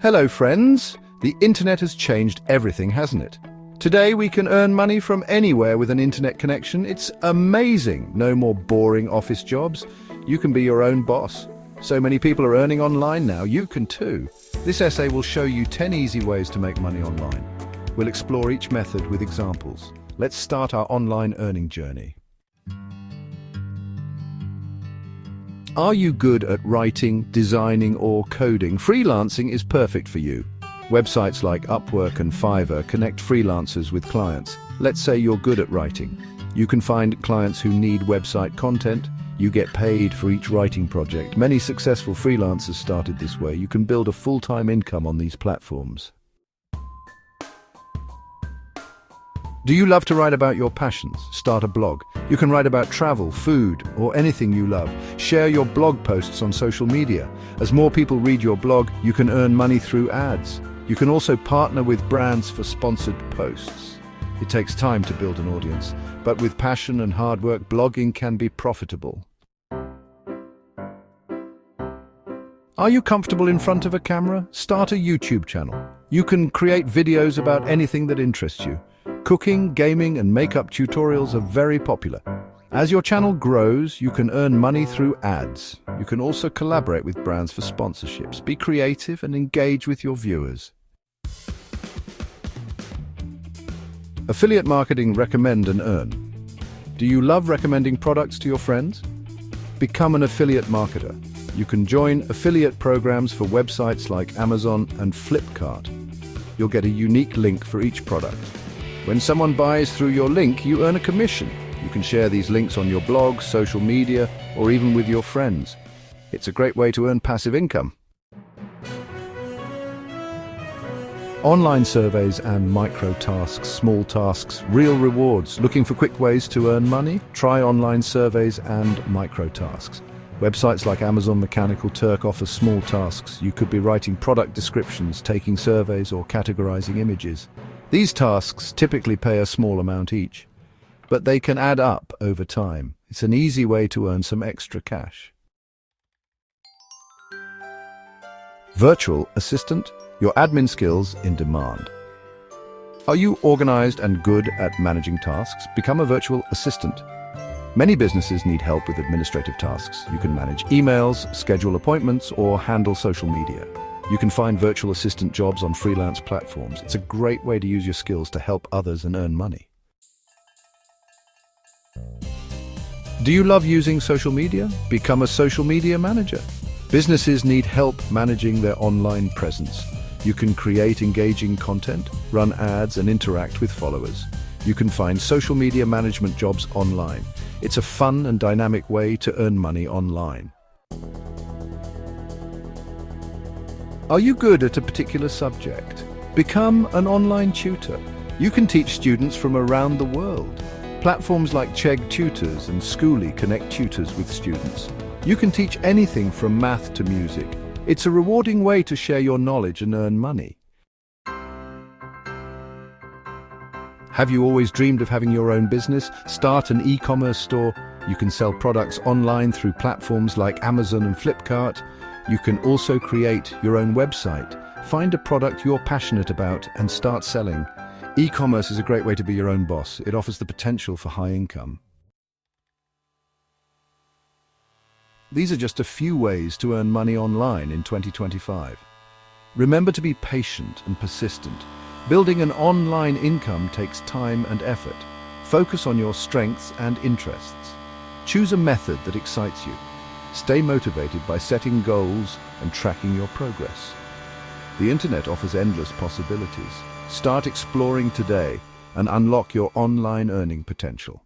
Hello friends! The internet has changed everything, hasn't it? Today we can earn money from anywhere with an internet connection. It's amazing! No more boring office jobs. You can be your own boss. So many people are earning online now, you can too. This essay will show you 10 easy ways to make money online. We'll explore each method with examples. Let's start our online earning journey. Are you good at writing, designing, or coding? Freelancing is perfect for you. Websites like Upwork and Fiverr connect freelancers with clients. Let's say you're good at writing. You can find clients who need website content. You get paid for each writing project. Many successful freelancers started this way. You can build a full-time income on these platforms. Do you love to write about your passions? Start a blog. You can write about travel, food, or anything you love. Share your blog posts on social media. As more people read your blog, you can earn money through ads. You can also partner with brands for sponsored posts. It takes time to build an audience, but with passion and hard work, blogging can be profitable. Are you comfortable in front of a camera? Start a YouTube channel. You can create videos about anything that interests you. Cooking, gaming, and makeup tutorials are very popular. As your channel grows, you can earn money through ads. You can also collaborate with brands for sponsorships. Be creative and engage with your viewers. Affiliate marketing: recommend and earn. Do you love recommending products to your friends? Become an affiliate marketer. You can join affiliate programs for websites like Amazon and Flipkart. You'll get a unique link for each product. When someone buys through your link, you earn a commission. You can share these links on your blog, social media, or even with your friends. It's a great way to earn passive income. Online surveys and micro-tasks, small tasks, real rewards. Looking for quick ways to earn money? Try online surveys and micro-tasks. Websites like Amazon Mechanical Turk offer small tasks. You could be writing product descriptions, taking surveys, or categorizing images. These tasks typically pay a small amount each, but they can add up over time. It's an easy way to earn some extra cash. Virtual assistant: your admin skills in demand. Are you organized and good at managing tasks? Become a virtual assistant. Many businesses need help with administrative tasks. You can manage emails, schedule appointments, or handle social media. You can find virtual assistant jobs on freelance platforms. It's a great way to use your skills to help others and earn money. Do you love using social media? Become a social media manager. Businesses need help managing their online presence. You can create engaging content, run ads, and interact with followers. You can find social media management jobs online. It's a fun and dynamic way to earn money online. Are you good at a particular subject? Become an online tutor. You can teach students from around the world. Platforms like Chegg Tutors and Schooly connect tutors with students. You can teach anything from math to music. It's a rewarding way to share your knowledge and earn money. Have you always dreamed of having your own business? Start an e-commerce store. You can sell products online through platforms like Amazon and Flipkart. You can also create your own website. Find a product you're passionate about and start selling. E-commerce is a great way to be your own boss. It offers the potential for high income. These are just a few ways to earn money online in 2025. Remember to be patient and persistent. Building an online income takes time and effort. Focus on your strengths and interests. Choose a method that excites you. Stay motivated by setting goals and tracking your progress. The internet offers endless possibilities. Start exploring today and unlock your online earning potential.